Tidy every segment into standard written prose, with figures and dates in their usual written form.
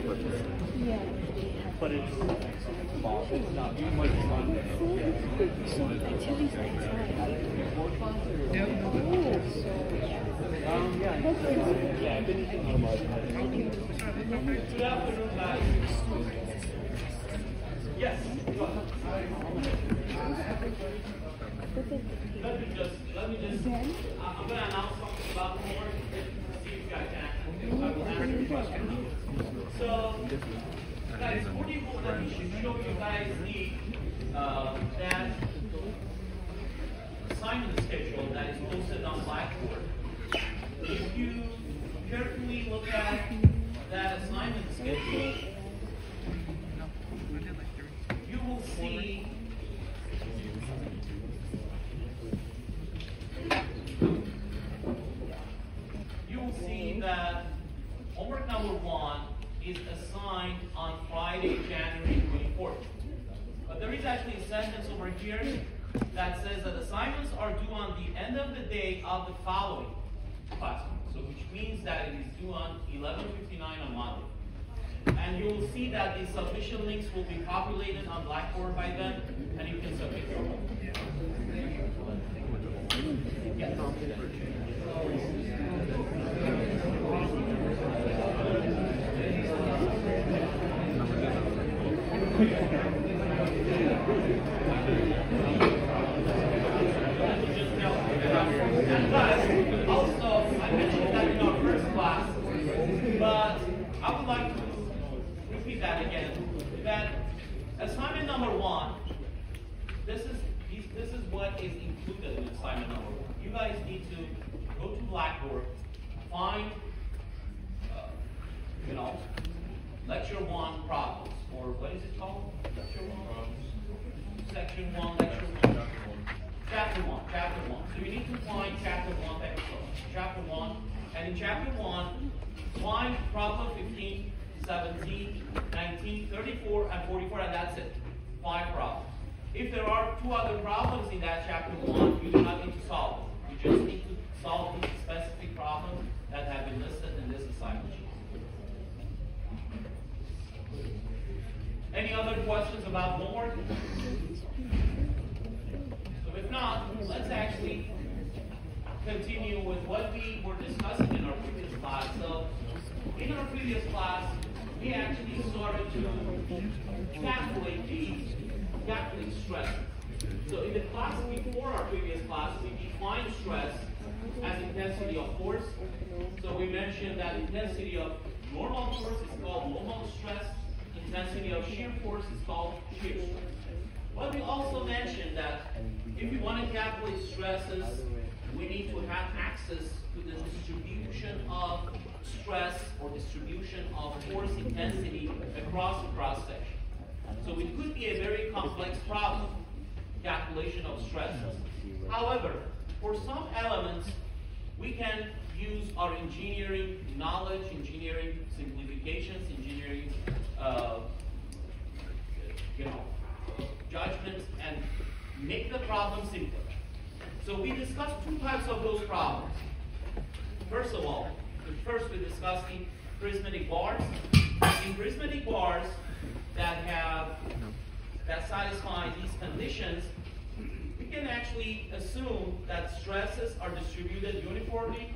Yeah. But it's small. It's not too much. So until he's outside. Yeah, I've been eating a lot. Good afternoon, guys. Yes. Let me just. I'm gonna announce something about homework. See if you guys can. I will answer your questions. So, guys, for the homework, let me show you guys that assignment schedule that is posted on Blackboard. If you carefully look at that assignment schedule, you will see that homework number 1 is assigned on Friday, January 24th. But there is actually a sentence over here that says that assignments are due on the end of the day of the following class. So which means that it is due on 11:59 on Monday. And you will see that the submission links will be populated on Blackboard by then, and you can submit your homework. Yes. And guys, also, I mentioned that in our first class, but I would like to repeat that again. That assignment number 1, this is what is included in assignment number 1. You guys need to go to Blackboard, find, lecture 1 problems, or what is it called? Lecture 1? Section 1, lecture 1. Chapter 1. So you need to find chapter 1 episode. Chapter 1, and in chapter 1, find problem 15, 17, 19, 34, and 44, and that's it. 5 problems. If there are 2 other problems in that chapter 1, you do not need to solve them. You just need to solve these specific problems that have been listed in this assignment sheet. Any other questions about homework? So if not, let's actually continue with what we were discussing in our previous class. So in our previous class, we actually started to calculate stress. So in the class before our previous class, we defined stress as intensity of force. So we mentioned that intensity of normal force is called normal stress. Intensity of shear force is called shear stress. But we also mentioned that if you want to calculate stresses, we need to have access to the distribution of stress or distribution of force intensity across the cross section. So it could be a very complex problem, calculation of stresses. However, for some elements, we can use our engineering knowledge, engineering simplifications, engineering judgments, and make the problem simpler. So we discussed 2 types of those problems. First of all, we discussed the prismatic bars. In prismatic bars that satisfy these conditions, we can actually assume that stresses are distributed uniformly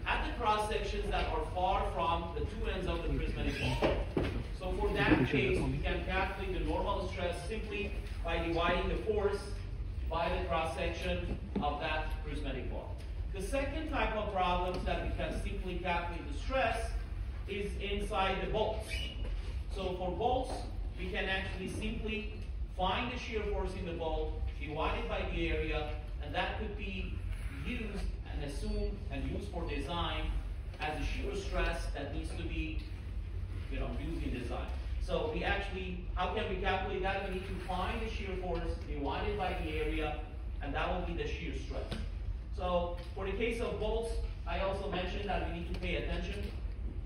at the cross sections that are far from the 2 ends of the prismatic bar. So for that case, we can calculate the normal stress simply by dividing the force by the cross section of that prismatic bar. The second type of problems that we can simply calculate the stress is inside the bolts. So for bolts, we can actually simply find the shear force in the bolt, divide it by the area, and that could be used and assumed and used for design as a shear stress that needs to be used in design. So we actually, how can we calculate that? We need to find the shear force, divide it by the area, and that will be the shear stress. So for the case of bolts, I also mentioned that we need to pay attention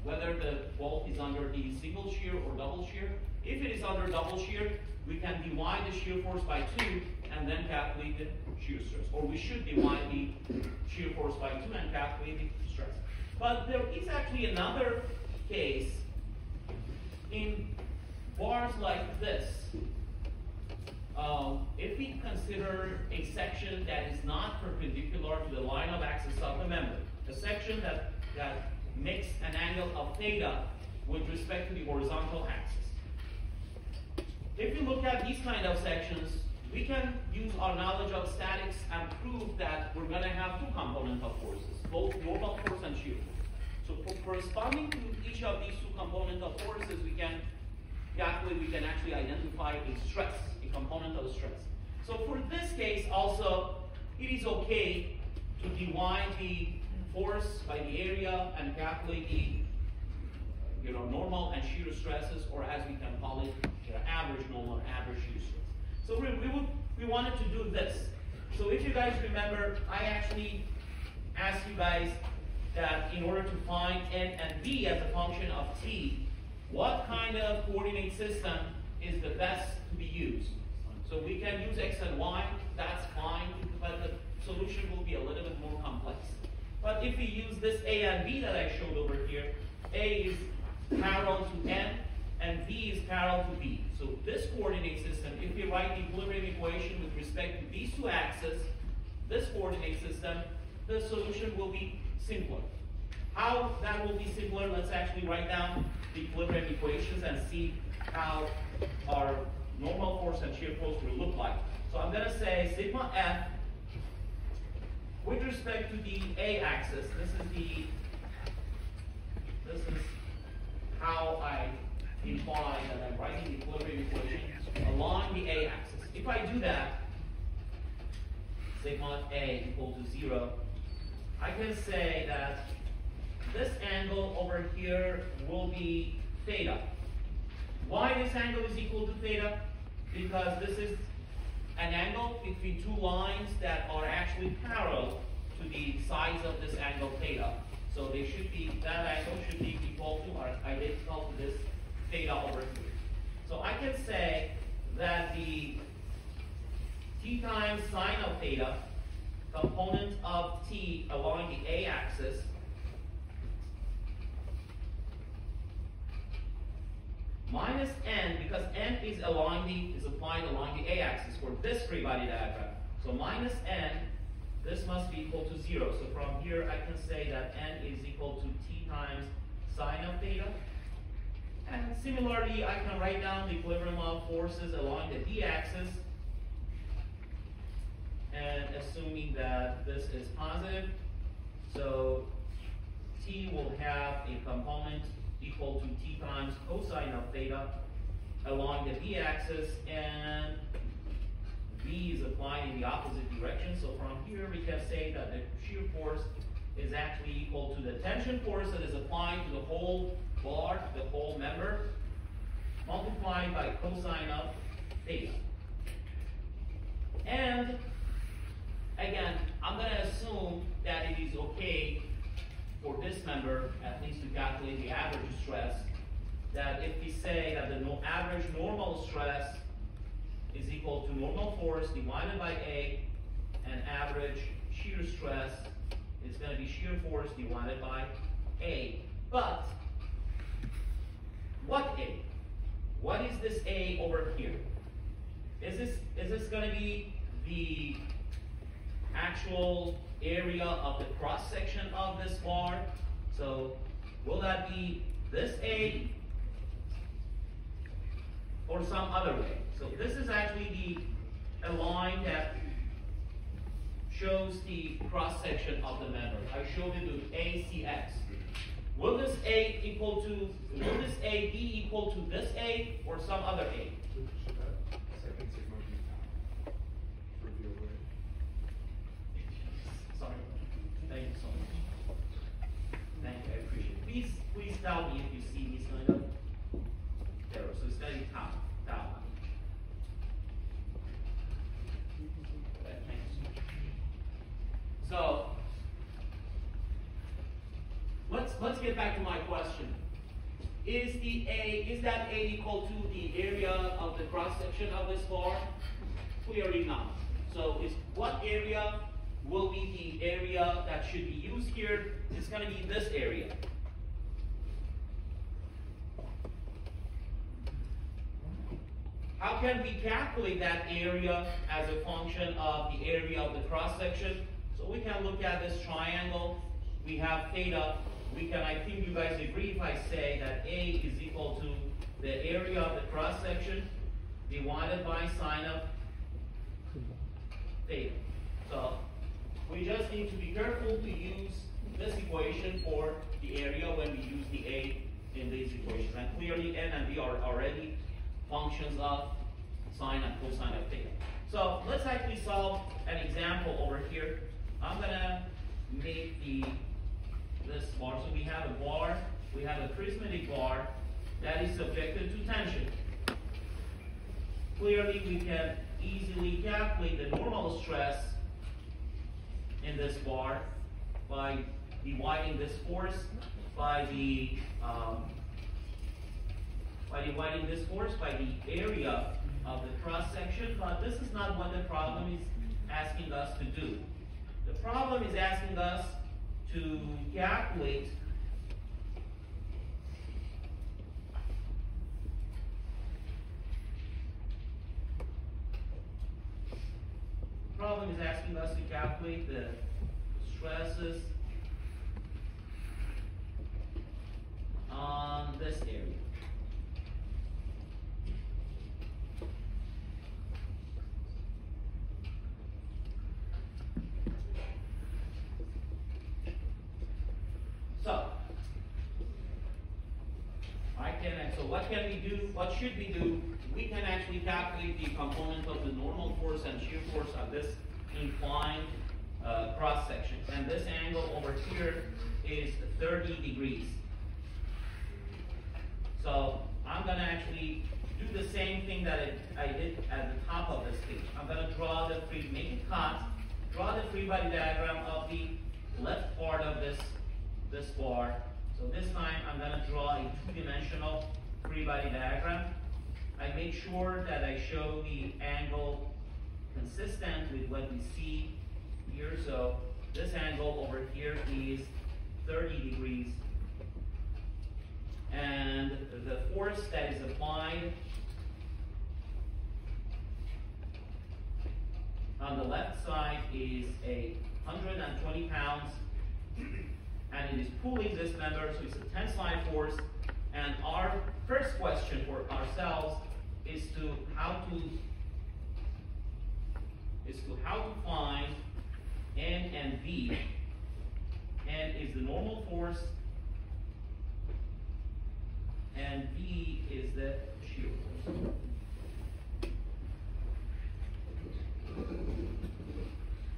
whether the bolt is under the single shear or double shear. If it is under double shear, we can divide the shear force by 2 and then calculate the shear stress. Or we should divide the shear force by 2 and calculate the stress. But there is actually another case in bars like this, if we consider a section that is not perpendicular to the line of axis of the member, a section that makes an angle of theta with respect to the horizontal axis. If we look at these kind of sections, we can use our knowledge of statics and prove that we're going to have two components of forces, both normal force and shear force. So corresponding to each of these two components of forces, we can actually identify a stress, a component of stress. So for this case also, it is okay to divide the force by the area and calculate the normal and shear stresses, or as we can call it, average normal and average shear stress. So we wanted to do this. So if you guys remember, I actually asked you guys that in order to find n and v as a function of t, what kind of coordinate system is the best to be used? So we can use x and y, that's fine, but the solution will be a little bit more complex. But if we use this a and b that I showed over here, a is parallel to n, and v is parallel to b. So this coordinate system, if we write the equilibrium equation with respect to these two axes, this coordinate system, the solution will be simpler. How that will be simpler, let's actually write down the equilibrium equations and see how our normal force and shear force will look like. So I'm going to say sigma f with respect to the a-axis. This is how I imply that I'm writing the equilibrium equation along the a-axis. If I do that, sigma a equal to 0, I can say that this angle over here will be theta. Why this angle is equal to theta? Because this is an angle between two lines that are actually parallel to the sides of this angle theta. So they should be, that angle should be equal to or identical to this theta over here. So I can say that the t times sine of theta, component of t along the a-axis, minus n, because n is applied along the a-axis for this free body diagram. So minus n, this must be equal to 0. So from here I can say that n is equal to t times sine of theta. And similarly, I can write down the equilibrium of forces along the b-axis, and assuming that this is positive, so t will have a component equal to t times cosine of theta along the b-axis, and v is applied in the opposite direction. So from here we can say that the shear force is actually equal to the tension force that is applied to the whole bar, the whole member, multiplied by cosine of theta. And again, I'm going to assume that it is okay for this member, at least to calculate the average stress, that if we say that the average normal stress is equal to normal force divided by A, and average shear stress is going to be shear force divided by A. But what A? What is this A over here? Is this going to be the actual area of the cross section of this bar? So will that be this A or some other way? So this is actually a line that shows the cross section of the member. I showed it with ACX. Will this A be equal to this A or some other A? Sorry. Thank you so much. Thank you, I appreciate it. Please tell me if you see these kind of errors. So it's going to be tau. So let's get back to my question. Is that A equal to the area of the cross section of this bar? Clearly not. So what area will be the area that should be used here? It's going to be this area. how can we calculate that area as a function of the area of the cross section? So we can look at this triangle. We have theta. We can, I think you guys agree if I say that A is equal to the area of the cross section divided by sine of theta. So we just need to be careful to use this equation for the area when we use the A in these equations. And clearly N and B are already functions of sine and cosine of theta. So let's actually solve an example over here. I'm gonna make this bar. So we have a bar, we have a prismatic bar that is subjected to tension. Clearly we can easily calculate the normal stress in this bar by dividing this force by the area of the cross section, but this is not what the problem is asking us to do. The problem is asking us to calculate the stresses on this area. So what can we do? What should we do? We can actually calculate the component of the normal force and shear force of this inclined cross section. And this angle over here is 30 degrees. So I'm going to actually do the same thing that I did at the top of this page. I'm going to draw the free, make it cut, draw the free body diagram of the left part of this bar. So this time I'm going to draw a two-dimensional free body diagram. I make sure that I show the angle consistent with what we see here. So this angle over here is 30 degrees. And the force that is applied on the left side is 120 pounds. And it is pulling this member, so it's a tensile force. And our first question for ourselves is how to find N and V. N is the normal force, and V is the shear force.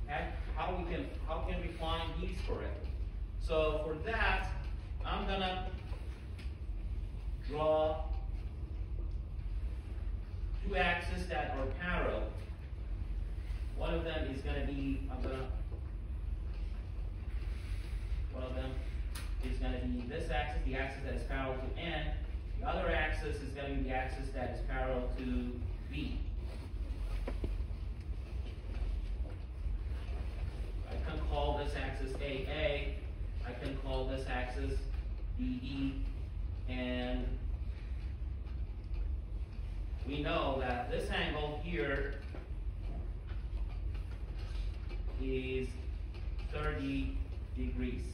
And how can we find these correctly? So for that, I'm gonna draw two axes that are parallel. One of them is gonna be, one of them is gonna be this axis, the axis that is parallel to N. The other axis is gonna be the axis that is parallel to V. I can call this axis AA. I can call this axis DE, and we know that this angle here is 30 degrees.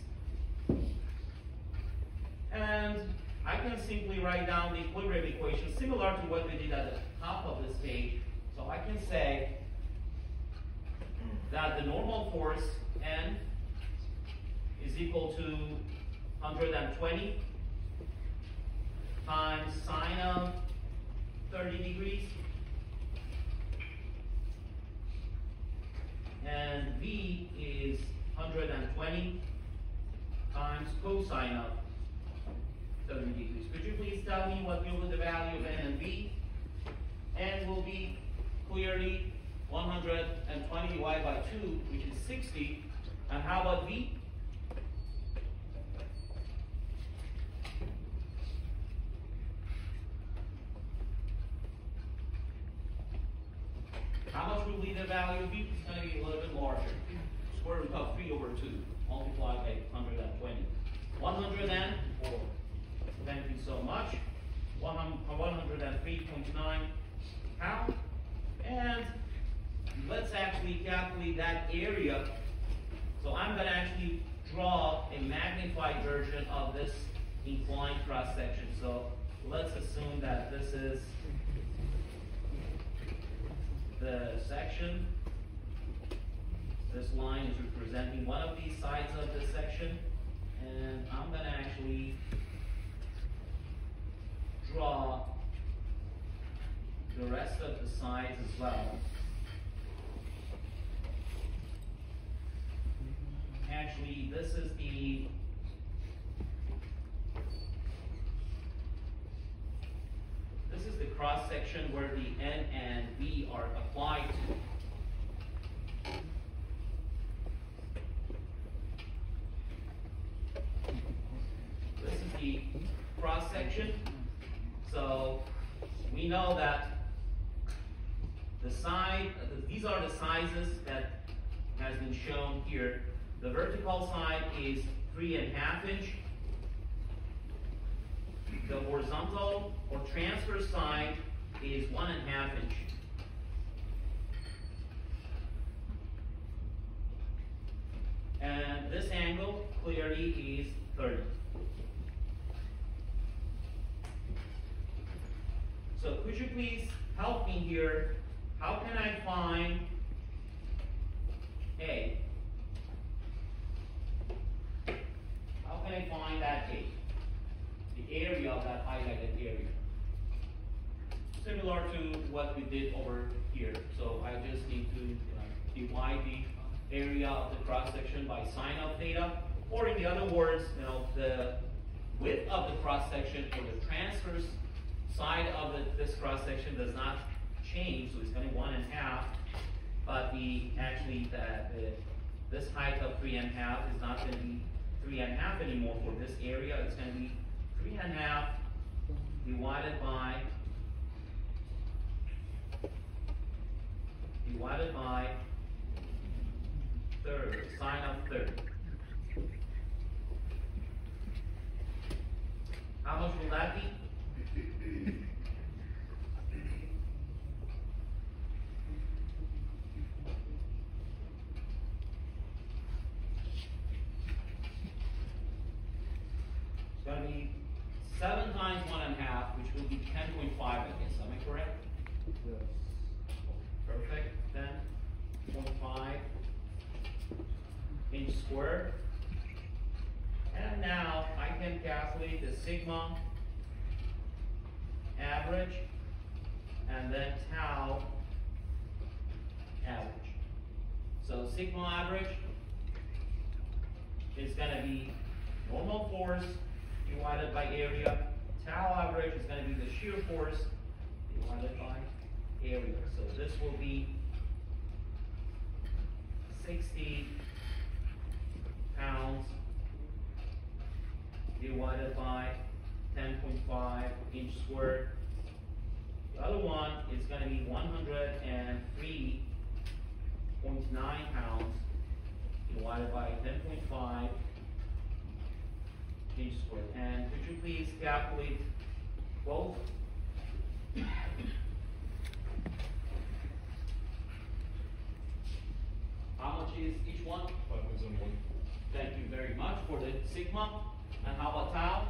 And I can simply write down the equilibrium equation similar to what we did at the top of this page. So I can say that the normal force N is equal to 120 times sine of 30 degrees, and V is 120 times cosine of 30 degrees. Could you please tell me what will be the value of N and V? N will be clearly 120 divided by 2, which is 60. And how about V? How much will be the value of V? It's going to be a little bit larger. Square root of 3 over 2 multiplied by 120. 104. Thank you so much. 103.9 pound. And let's actually calculate that area. So I'm going to actually draw a magnified version of this inclined cross section. So let's assume that this is the section. This line is representing one of these sides of the section. And I'm going to actually draw the rest of the sides as well. Actually, this is the cross section where the N and V are applied to. This is the cross section. So we know that the side, these are the sizes that has been shown here. The vertical side is 3.5 inch. The horizontal or transverse side is 1.5 inch. And this angle clearly is 30. So could you please help me here? How can I find A? How can I find that A? The area of that highlighted area. Similar to what we did over here. So I just need to divide the area of the cross section by sine of theta. Or in the other words, the width of the cross section or the transverse side of this cross section does not change, so it's going to be 1.5. But this height of 3.5 is not going to be 3.5 anymore for this area. It's going to be 3.5 divided by 30, sine of 30. How much will that be? It's going to be 7 times 1.5, which will be 10.5, I guess. Am I correct? Yes. Perfect. 10.5 inch squared. And now I can calculate the sigma average and then tau average. So sigma average is going to be normal force divided by area. Tau average is going to be the shear force divided by area. So this will be 60 pounds divided by 10.5 inch squared. The other one is going to be 103.9 pounds divided by 10.5 inch squared. And could you please calculate both? How much is each one? 5.71. Thank you very much for the sigma. And how about tau?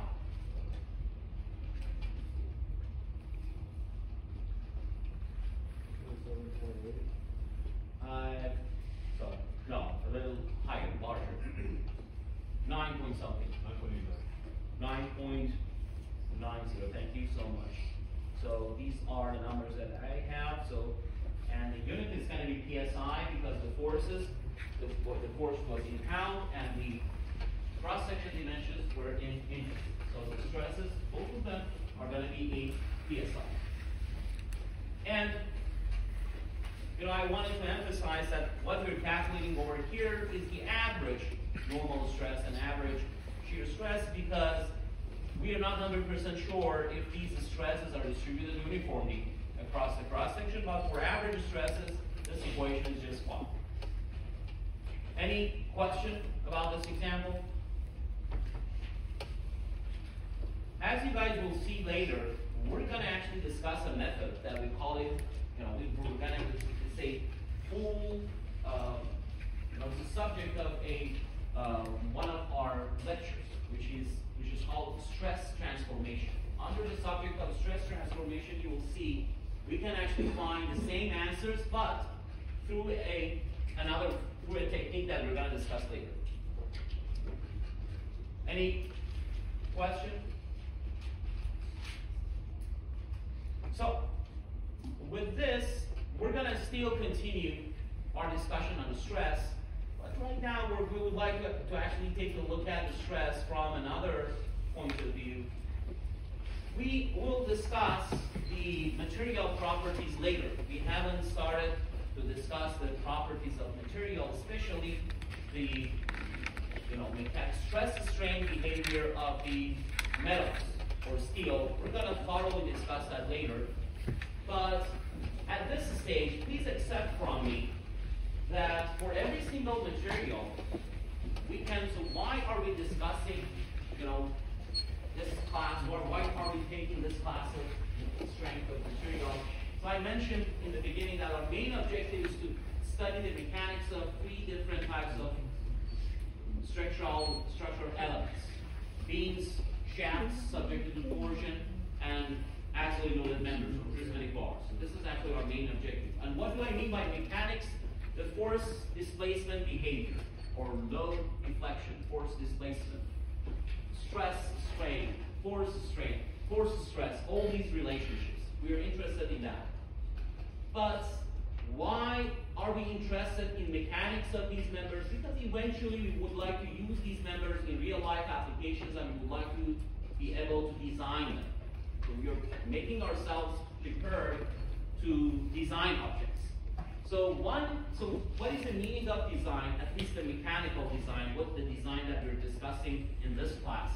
No, a little higher, larger. 9 point something. 9.90. Thank you so much. So these are the numbers that I have. So, and the unit is going to be PSI because the forces, the force was in pound and the cross-section dimensions were in inches. So the stresses, both of them are going to be in PSI. And I wanted to emphasize that what we're calculating over here is the average normal stress and average shear stress because we are not 100% sure if these stresses are distributed uniformly across the cross-section, but for average stresses, this equation is just fine. Any question about this example? As you guys will see later, we're going to actually discuss a method that we call it, we're going to say full, it's the subject of one of our lectures, which is called stress transformation. Under the subject of stress transformation, you will see we can actually find the same answers, but through a technique that we're going to discuss later. Any question? So, with this, we're going to still continue our discussion on stress, but right now we would like to actually take a look at the stress from another point of view. We will discuss the material properties later. We haven't started to discuss the properties of material, especially the stress-strain behavior of the metals or steel. We're going to thoroughly discuss that later. But at this stage, please accept from me that for every single material, so why are we discussing, this class, or why are we taking this class of strength of material? So I mentioned in the beginning that our main objective is to study the mechanics of 3 different types of structural elements: beams, shafts subject to torsion, and axially loaded members or prismatic bars. So this is actually our main objective. And what do I mean by mechanics? The force displacement behavior, or load deflection, force displacement, stress strain, force stress, all these relationships. We are interested in that. But why are we interested in mechanics of these members? Because eventually we would like to use these members in real life applications, and we would like to be able to design them. So we are making ourselves prepared to design objects. So what is the meaning of design, at least the mechanical design, what the design that we're discussing in this class?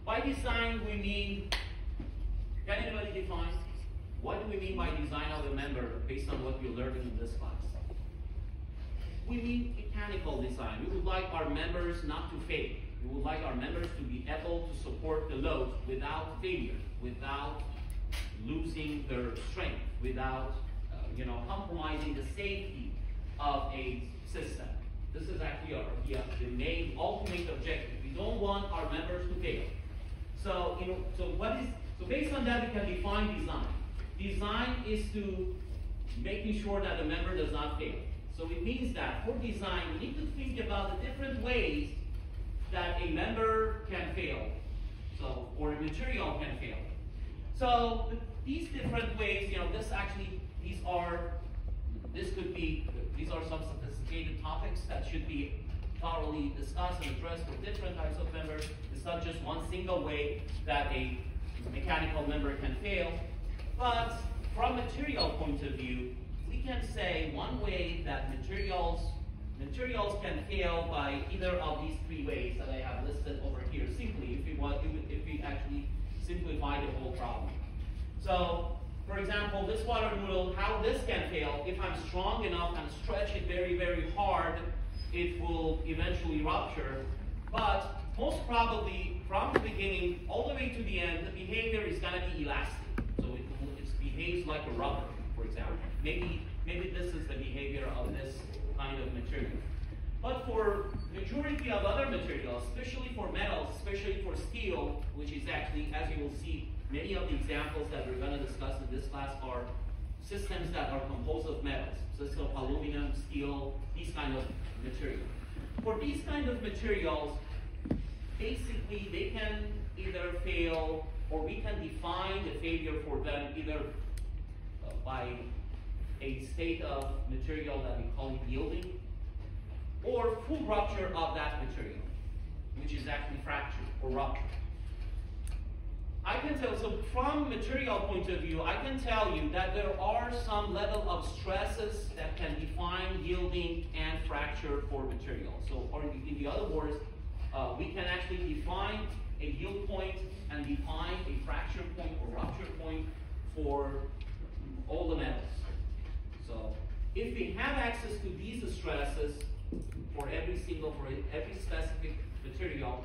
By design, we mean, can anybody define? What do we mean by design of a member based on what we're learning in this class? We mean mechanical design. We would like our members not to fail. We would like our members to be able to support the load without failure, without losing their strength, without compromising the safety of a system. This is actually the main ultimate objective. We don't want our members to fail. So based on that, we can define design. Design is to making sure that the member does not fail. So it means that for design, we need to think about the different ways that a member can fail, or a material can fail. So these different ways, these are some sophisticated topics that should be thoroughly discussed and addressed for different types of members. It's not just one single way that a mechanical member can fail. But from material point of view, we can say one way that materials can fail by either of these 3 ways that I have listed over here, simply if we actually simplify the whole problem. So, for example, this water noodle, how this can fail, if I'm strong enough and stretch it very, very hard, it will eventually rupture. But most probably, from the beginning all the way to the end, the behavior is going to be elastic. So it behaves like a rubber, for example. Maybe this is the behavior of this kind of material. But for majority of other materials, especially for metals, especially for steel, which is actually, as you will see, many of the examples that we're going to discuss in this class are systems that are composed of metals. So aluminum, steel, these kind of materials. For these kind of materials, basically they can either fail, or we can define the failure for them either by a state of material that we call yielding, or full rupture of that material, which is actually fracture or rupture. I can tell, so from material point of view, I can tell you that there are some level of stresses that can define yielding and fracture for material. So, or in the other words, we can actually define a yield point and define a fracture point or rupture point for all the metals. So, if we have access to these stresses for every specific material,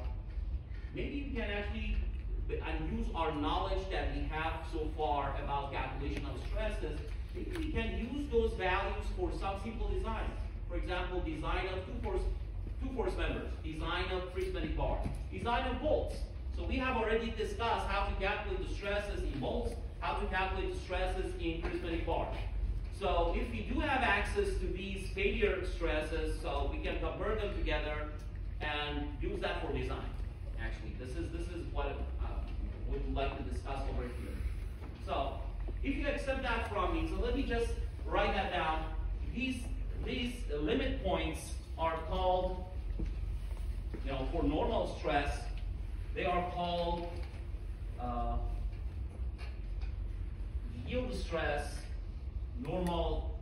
maybe we can actually and use our knowledge that we have so far about calculation of stresses, maybe we can use those values for some simple designs. For example, design of two force members, design of prismatic bars, design of bolts. So we have already discussed how to calculate the stresses in bolts, how to calculate the stresses in prismatic bars. So if we do have access to these failure stresses, so we can convert them together and use that for design. Actually, this is what we would like to discuss over here. So if you accept that from me, so let me just write that down. These limit points are called, for normal stress, they are called yield stress, normal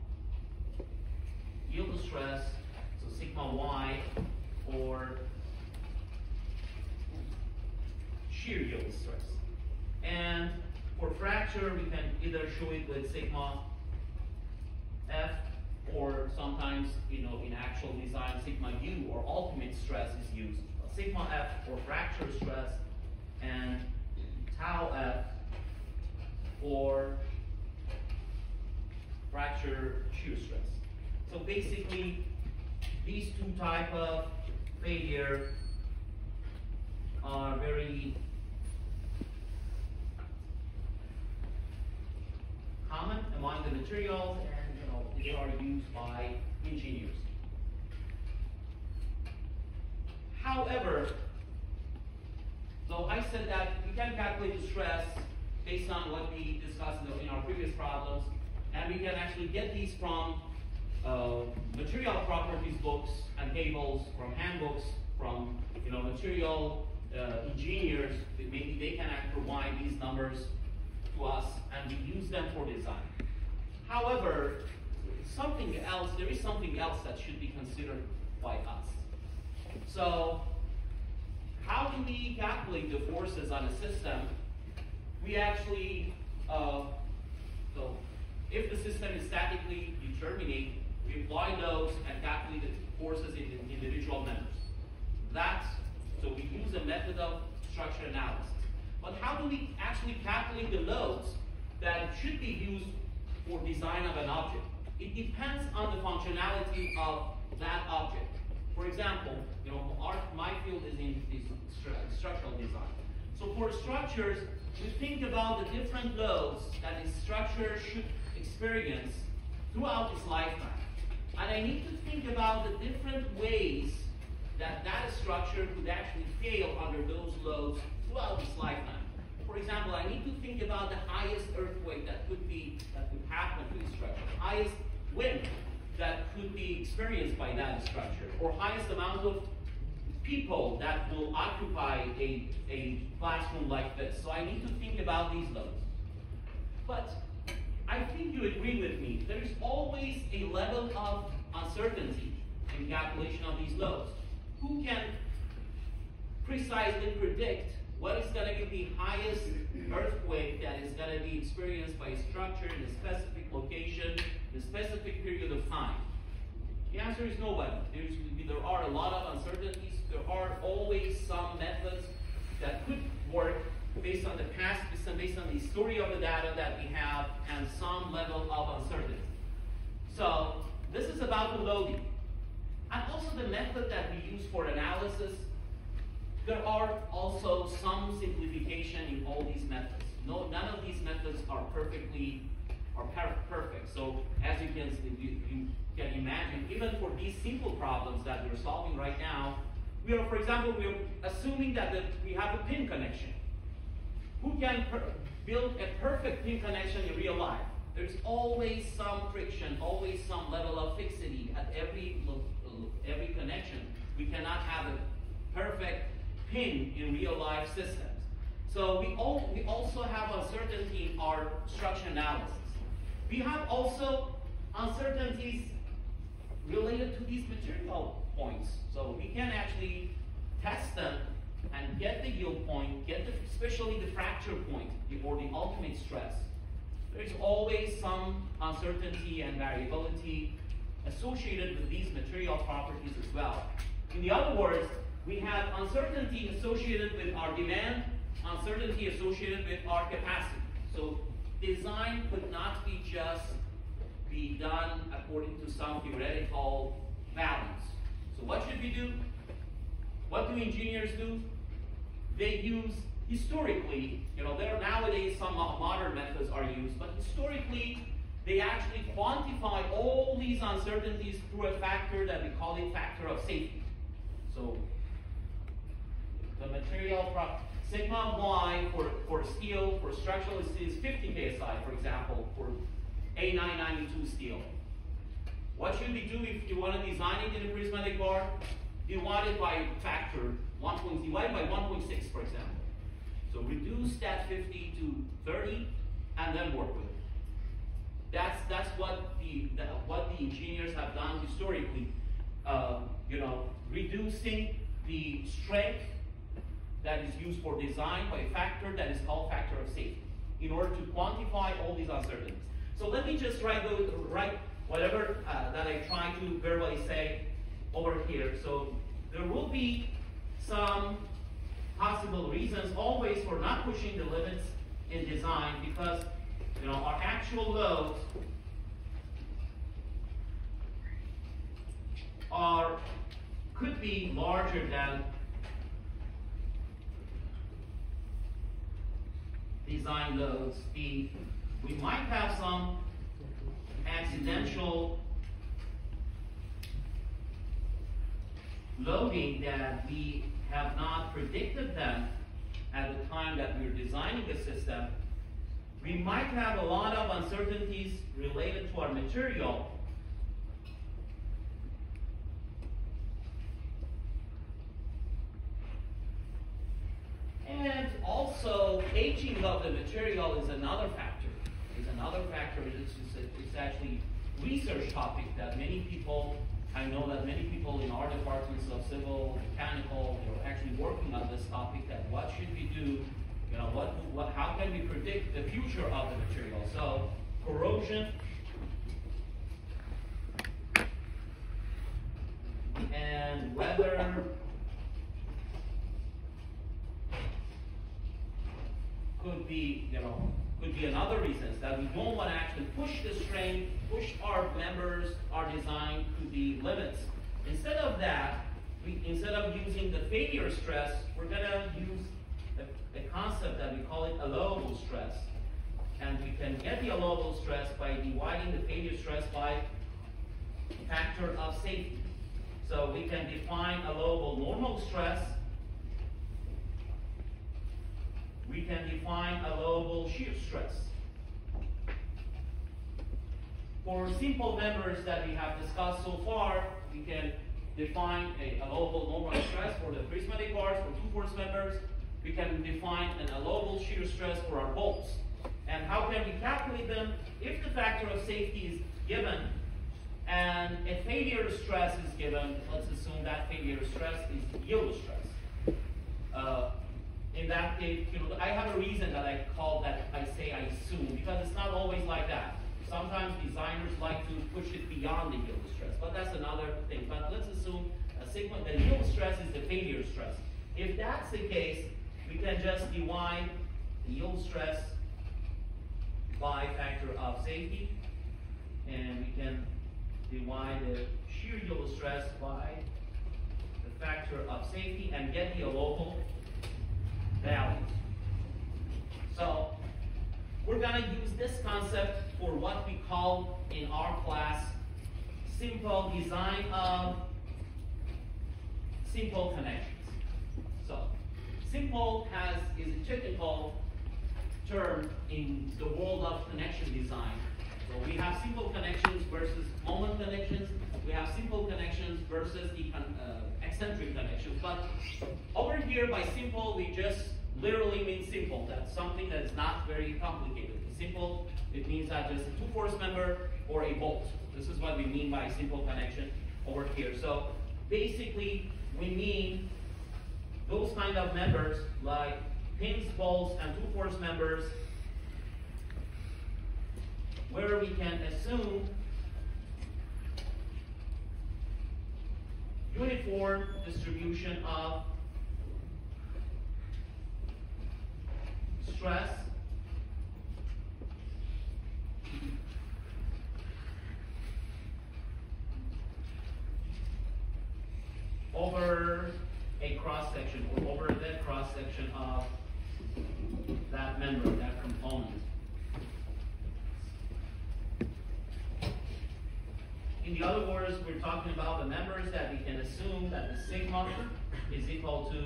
yield stress, so sigma y, or shear yield stress. And for fracture, we can either show it with sigma f, or sometimes, in actual design, sigma u or ultimate stress is used. Sigma f for fracture stress, and tau f for fracture shear stress. So basically, these two types of failure are very common among the materials, and they are used by engineers. However, so I said that we can calculate the stress based on what we discussed in our previous problems, and we can actually get these from material properties books and tables, from handbooks, from material engineers. Maybe they can provide these numbers to us, and we use them for design. However, there is something else that should be considered by us. So, how do we calculate the forces on a system? We actually, so if the system is statically determining, we apply those and calculate the forces in the individual members. So we use a method of structure analysis. But how do we actually calculate the loads that should be used for design of an object? It depends on the functionality of that object. For example, my field is in structural design. So for structures, we think about the different loads that a structure should experience throughout its lifetime. And I need to think about the different ways that structure could actually fail under those loads throughout its lifetime. For example, I need to think about the highest earthquake that could happen to the structure, the highest wind that could be experienced by that structure, or highest amount of people that will occupy a classroom like this. So I need to think about these loads. But I think you agree with me, there is always a level of uncertainty in calculation of these loads. Who can precisely predict what is going to be the highest earthquake that is going to be experienced by a structure in a specific location, in a specific period of time? The answer is nobody. There are a lot of uncertainties. There are always some methods that could work based on the past, based on the history of the data that we have, and some level of uncertainty. So this is about the loading. And also the method that we use for analysis. There are also some simplification in all these methods. None of these methods are perfect. So as you can imagine, even for these simple problems that we're solving right now, for example, we're assuming that we have a pin connection. Who can build a perfect pin connection in real life? There's always some friction, always some level of fixity at every connection. We cannot have a perfect pin in real life systems. So we also have uncertainty in our structure analysis. We have also uncertainties related to these material points. So we can actually test them and get the yield point, especially the fracture point or the ultimate stress. There's always some uncertainty and variability associated with these material properties as well. In other words, we have uncertainty associated with our demand uncertainty associated with our capacity. So design could not be done according to some theoretical values. So what should we do? What do engineers do? They use, historically, nowadays some modern methods are used, but historically they actually quantify all these uncertainties through a factor that we call it factor of safety. So the material sigma y for steel, for structural steel is 50 psi, for example, for A992 steel. What should we do if you want to design it in a prismatic bar? Divide it by factor divide by 1.6, for example. So reduce that 50 to 30 and then work with it. That's what the engineers have done historically. Reducing the strength that is used for design by a factor that is called factor of safety in order to quantify all these uncertainties. So let me just write whatever that I try to verbally say over here. So there will be some possible reasons always for not pushing the limits in design, because our actual loads could be larger than design loads. We might have some accidental loading that we have not predicted them at the time that we were designing the system. We might have a lot of uncertainties related to our material. And also, aging of the material is another factor. It's actually a research topic that I know that many people in our departments of civil, mechanical, are actually working on this topic, that what should we do, how can we predict the future of the material? So, corrosion and weather could be another reasons that we don't want to actually push the strain, push our members, our design to the limits. Instead of that, instead of using the failure stress, we're going to use a concept that we call it allowable stress. And we can get the allowable stress by dividing the failure stress by factor of safety. So we can define allowable normal stress. We can define allowable shear stress. For simple members that we have discussed so far, we can define a allowable normal stress for the prismatic bars for 2-force members. We can define an allowable shear stress for our bolts. And how can we calculate them? If the factor of safety is given and a failure stress is given, let's assume that failure stress is yield stress. In that case, I have a reason that I say I assume, because it's not always like that. Sometimes designers like to push it beyond the yield stress, but that's another thing. But let's assume the yield stress is the failure stress. If that's the case, we can just divide the yield stress by factor of safety, and we can divide the shear yield stress by the factor of safety and get the allowable values. So we're going to use this concept for what we call in our class simple design of simple connections. So simple is a technical term in the world of connection design. So we have simple connections versus moment connections. We have simple connections versus the eccentric connections. But over here, by simple, we just literally mean simple. That's something that is not very complicated. Simple, it means that just a 2-force member or a bolt. This is what we mean by simple connection over here. So basically, we mean those kind of members like pins, bolts, and 2-force members, where we can assume uniform distribution of stress over a cross section or over that cross section of that member, that component. In other words, we're talking about the members that we can assume that the sigma is equal to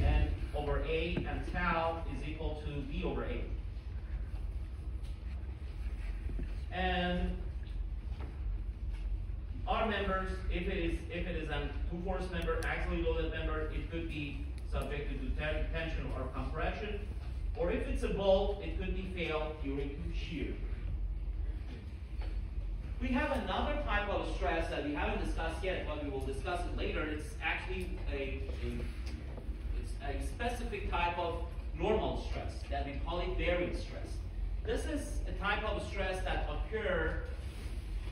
n over A and tau is equal to B over A. And our members, if it is a two-force member, axially loaded member, it could be subjected to tension or compression, or if it's a bolt, it could be failed during shear. We have another type of stress that we haven't discussed yet, but we will discuss it later. It's actually a specific type of normal stress that we call it bearing stress. This is a type of stress that occurs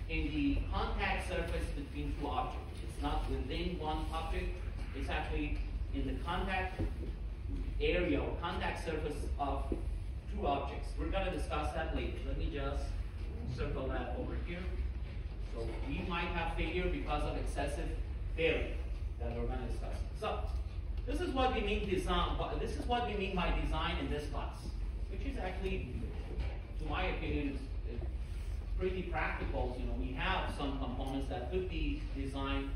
in the contact surface between two objects. It's not within one object, it's actually in the contact area or contact surface of two objects. We're going to discuss that later. Let me just circle that over here. So we might have failure because of excessive bearing that we're going to discuss. So this is what we mean this is what we mean by design in this class, which is actually, to my opinion, is pretty practical. You know, we have some components that could be designed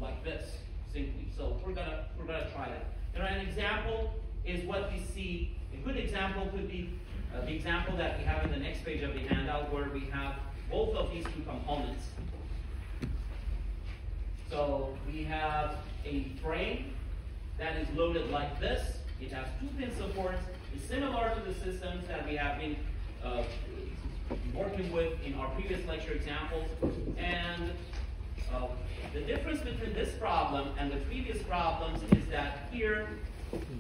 like this simply. So we're gonna try that. You know, an example is what we see. A good example could be the example that we have in the next page of the handout, where we have both of these two components. So we have a frame that is loaded like this. It has two pin supports. It's similar to the systems that we have been working with in our previous lecture examples. And the difference between this problem and the previous problems is that here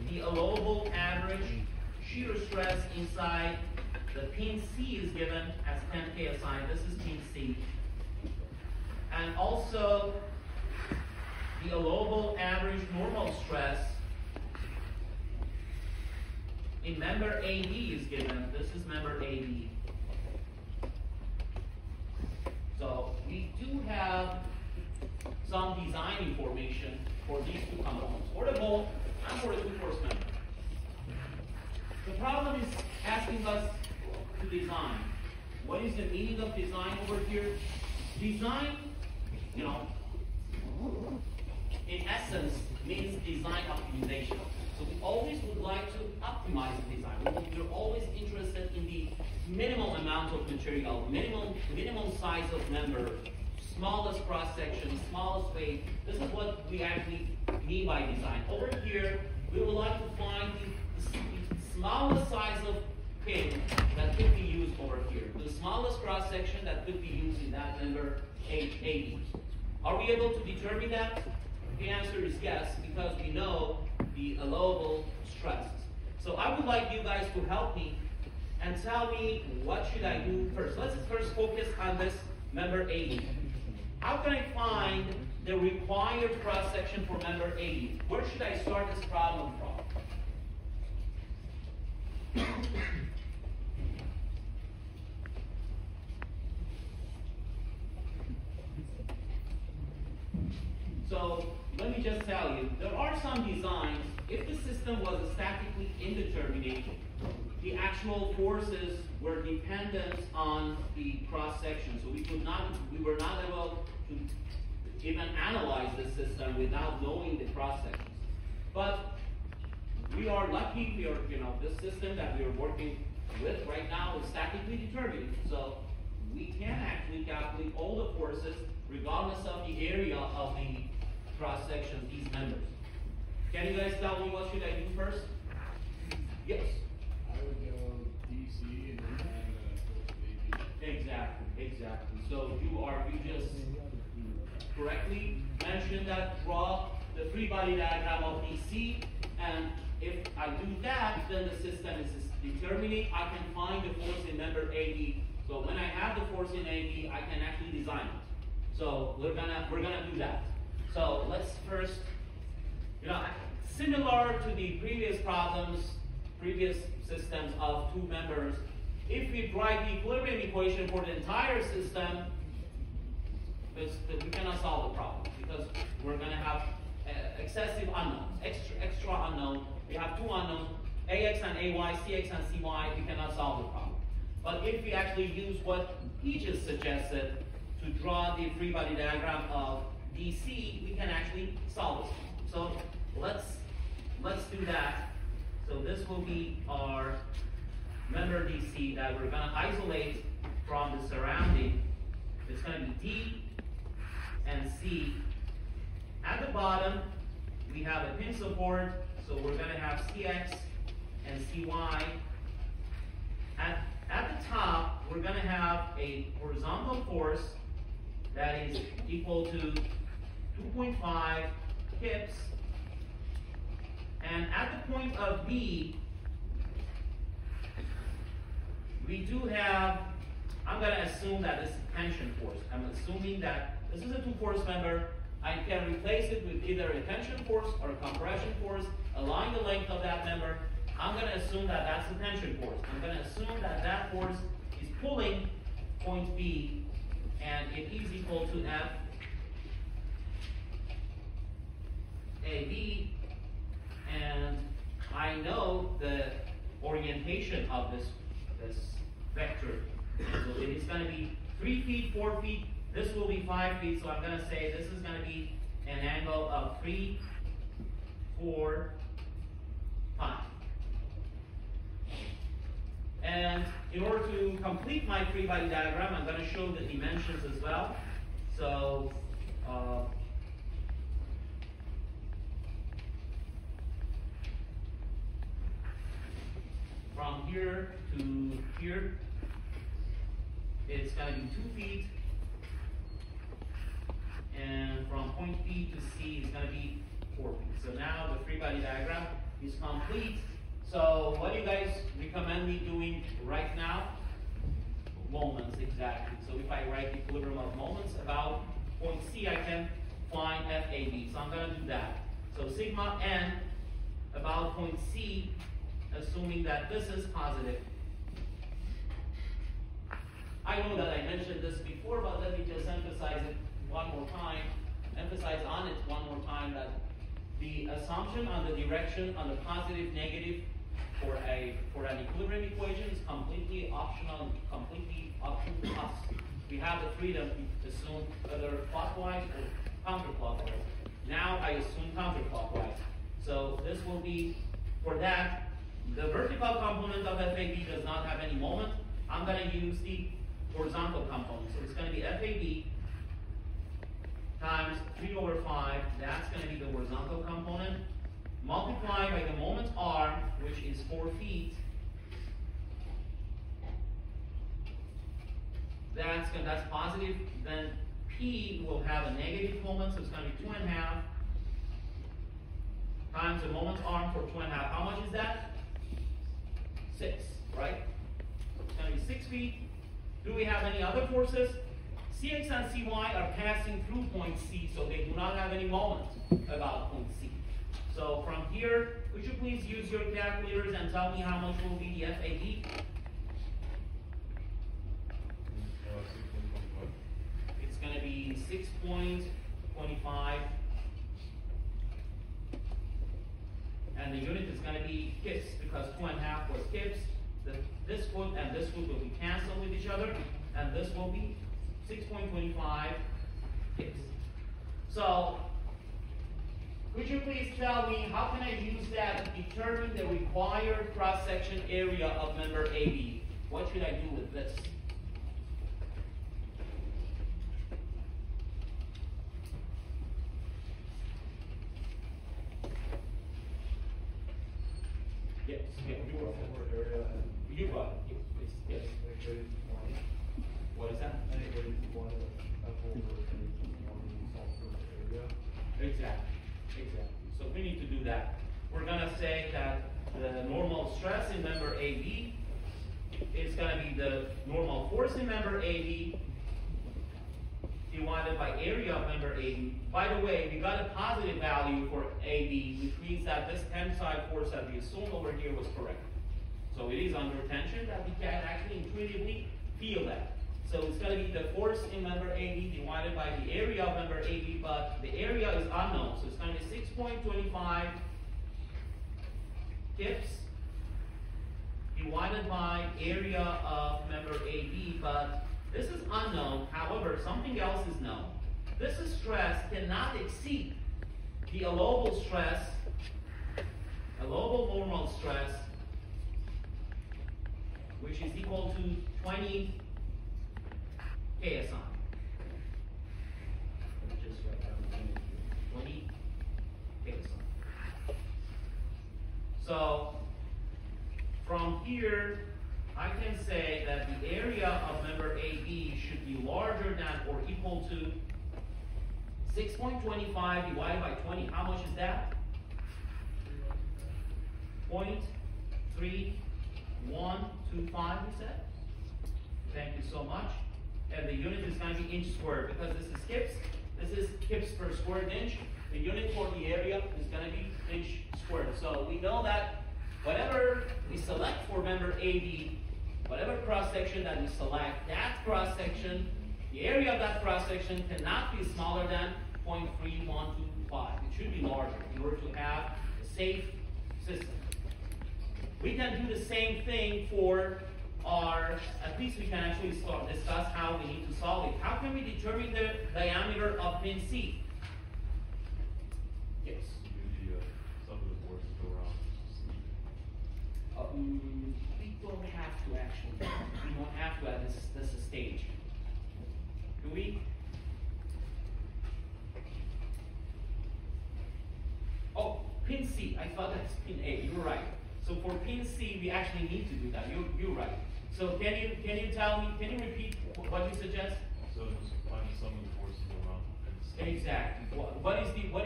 the allowable average shear stress inside the pin C is given as 10 psi. This is pin C. And also the allowable average normal stress in member AB is given. This is member AB. So we do have some design information for these two components, for the bolt and for the two-force member. The problem is asking us to design. What is the meaning of design over here? Design, you know, in essence, means design optimization. So we always would like to optimize the design. We're always interested in the minimal amount of material, minimum size of member, smallest cross section, smallest weight. This is what we actually mean by design. Over here, we would like to find the smallest size of pin that could be used over here. The smallest cross section that could be used in that member AB. Are we able to determine that? The answer is yes, because we know the allowable stresses. So I would like you guys to help me and tell me what should I do first. Let's first focus on this member AB. How can I find the required cross section for member AB? Where should I start this problem from? So let me just tell you, there are some designs, if the system was statically indeterminate, the actual forces were dependent on the cross section. So we were not able to even analyze the system without knowing the cross sections. But we are lucky, this system that we are working with right now is statically determined. So we can actually calculate all the forces regardless of the area of the cross section of these members. Can you guys tell me what should I do first? Yes. I would go DC and AB. Exactly. So you just correctly mentioned that, draw the free body diagram of DC, and if I do that, then the system is determining. I can find the force in member AB. So when I have the force in AB, I can actually design it. So we're gonna do that. So let's first, similar to the previous problems, previous systems of two members, if we write the equilibrium equation for the entire system, we cannot solve the problem because we're going to have excessive unknowns, extra unknown. We have two unknowns, ax and ay, cx and cy. We cannot solve the problem. But if we actually use what he just suggested to draw the free body diagram of DC, we can actually solve this problem. So let's do that. So this will be our member DC that we're going to isolate from the surrounding. It's going to be D and C. At the bottom, we have a pin support, so we're going to have CX and CY. At the top, we're going to have a horizontal force that is equal to 2.5 kips. And at the point of B, we do have, I'm going to assume that this is tension force. I'm assuming that this is a two-force member. I can replace it with either a tension force or a compression force along the length of that member. I'm going to assume that that's a tension force. I'm going to assume that that force is pulling point B, and it is equal to F AB, and I know the orientation of this vector. So it is going to be 3 feet, 4 feet. This will be 5 feet, so I'm going to say this is going to be an angle of 3, 4, 5. And in order to complete my free body diagram, I'm going to show the dimensions as well. So from here to here, it's going to be 2 feet. And from point B to C is going to be 4 feet. So now the free body diagram is complete. So what do you guys recommend me doing right now? Moments, exactly. So if I write the equilibrium of moments about point C, I can find FAB. So I'm going to do that. So sigma n about point C, assuming that this is positive. I know that I mentioned this before, but let me just emphasize it one more time. Emphasize on it one more time that the assumption on the direction on the positive, negative for an equilibrium equation is completely optional, completely up to us. We have the freedom to assume whether clockwise or counterclockwise. Now I assume counterclockwise. So this will be, for that, the vertical component of FAB does not have any moment. I'm going to use the horizontal component. So it's going to be FAB times 3/5. That's going to be the horizontal component. Multiplied by the moment R, which is 4 feet. That's positive. Then P will have a negative moment, so it's going to be 2.5 times the moment arm for 2.5. How much is that? 6, right? It's going to be 6 feet. Do we have any other forces? CX and CY are passing through point C, so they do not have any moment about point C. So from here, would you please use your calculators and tell me how much will be the FAB? It's going to be 6.25. And the unit is going to be kips, because 2.5 was kips. This foot and this foot will be canceled with each other, and this will be 6.25 kips. So, could you please tell me how can I use that to determine the required cross-section area of member AB? What should I do with this? Yes. You got it. Yes. What is that? Exactly. So we need to do that. We're going to say that the normal stress in member AB is going to be the normal force in member AB divided by area of member AB. By the way, we got a positive value for AB, which means that this tensile force that we assumed over here was correct. So it is under tension that we can actually intuitively feel that. So it's going to be the force in member AB divided by the area of member AB, but the area is unknown. So it's going to be 6.25 kips divided by area of member AB, but this is unknown. However, something else is known. This stress cannot exceed the allowable stress, allowable normal stress, which is equal to 20 KSI. Just write down 20 KSI. So from here, I can say that the area of member AB should be larger than or equal to 6.25 divided by 20. How much is that? 0.3125, we said. Thank you so much. And the unit is going to be inch squared because this is kips. This is kips per square inch. The unit for the area is going to be inch squared. So we know that whatever we select for member AB, whatever cross-section that we select, that cross-section, the area of that cross-section cannot be smaller than 0.3125. It should be larger in order to have a safe system. We can do the same thing for our, at least we can actually discuss how we need to solve it. How can we determine the diameter of pin C? Yes. Some of the forces go around. We don't have to actually. We don't have to at this stage. Do we? Oh, pin C. I thought that's pin A. You're right. So for pin C, we actually need to do that. You're right. So can you tell me? Can you repeat what you suggest? So just find some of the forces around the pins. Exactly. What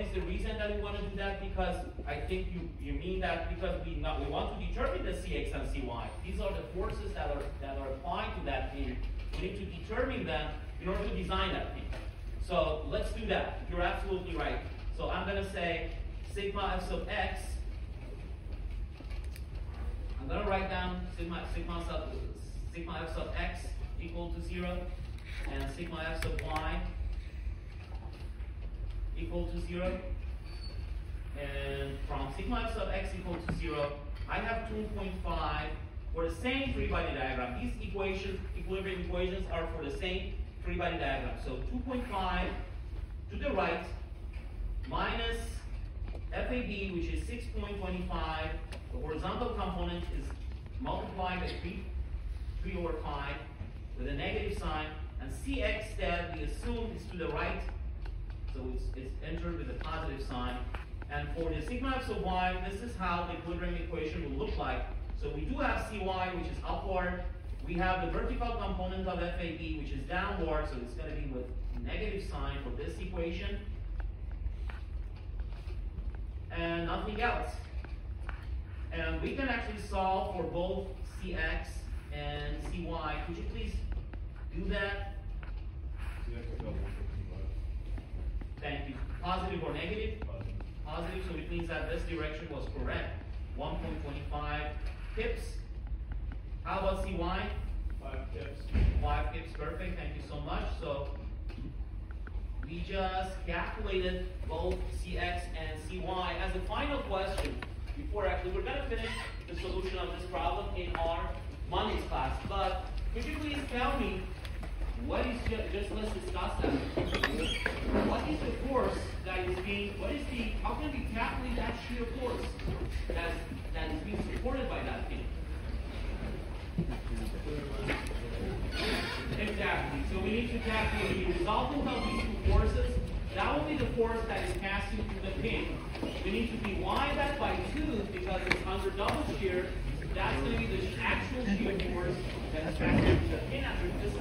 is the reason that we want to do that? Because I think you mean that because we want to determine the Cx and Cy. These are the forces that are applied to that pin. We need to determine them in order to design that pin. So let's do that. You're absolutely right. So I'm going to say sigma f sub x. I'm going to write down sigma f sub x equal to 0 and sigma f sub y equal to 0. And from sigma f sub x equal to 0, I have 2.5 for the same three-body diagram. These equilibrium equations are for the same three-body diagram. So 2.5 to the right minus FAB, which is 6.25. The horizontal component is multiplied by 3 over 5 with a negative sign, and Cx that we assume is to the right, so it's entered with a positive sign. And for the sigma f sub y, this is how the equilibrium equation will look like. So we do have Cy, which is upward. We have the vertical component of FAB, which is downward, so it's going to be with negative sign for this equation. And nothing else. And we can actually solve for both Cx and Cy. Could you please do that? Thank you. Positive or negative? Positive, so it means that this direction was correct. 1.25 kips. How about Cy? 5 kips. 5 kips, perfect. Thank you so much. So we just calculated both Cx and Cy. As a final question, before actually we're going to finish the solution of this problem in our Monday's class, but could you please tell me what is just let's discuss that. What is the force that is being? How can we calculate that shear force that is being supported by that thing? Exactly. So we need to calculate the resultant of these two forces. That will be the force that is passing through the pin. We need to divide that by 2 because it's under double shear. That's going to be the actual shear force that is passing through the pin after this is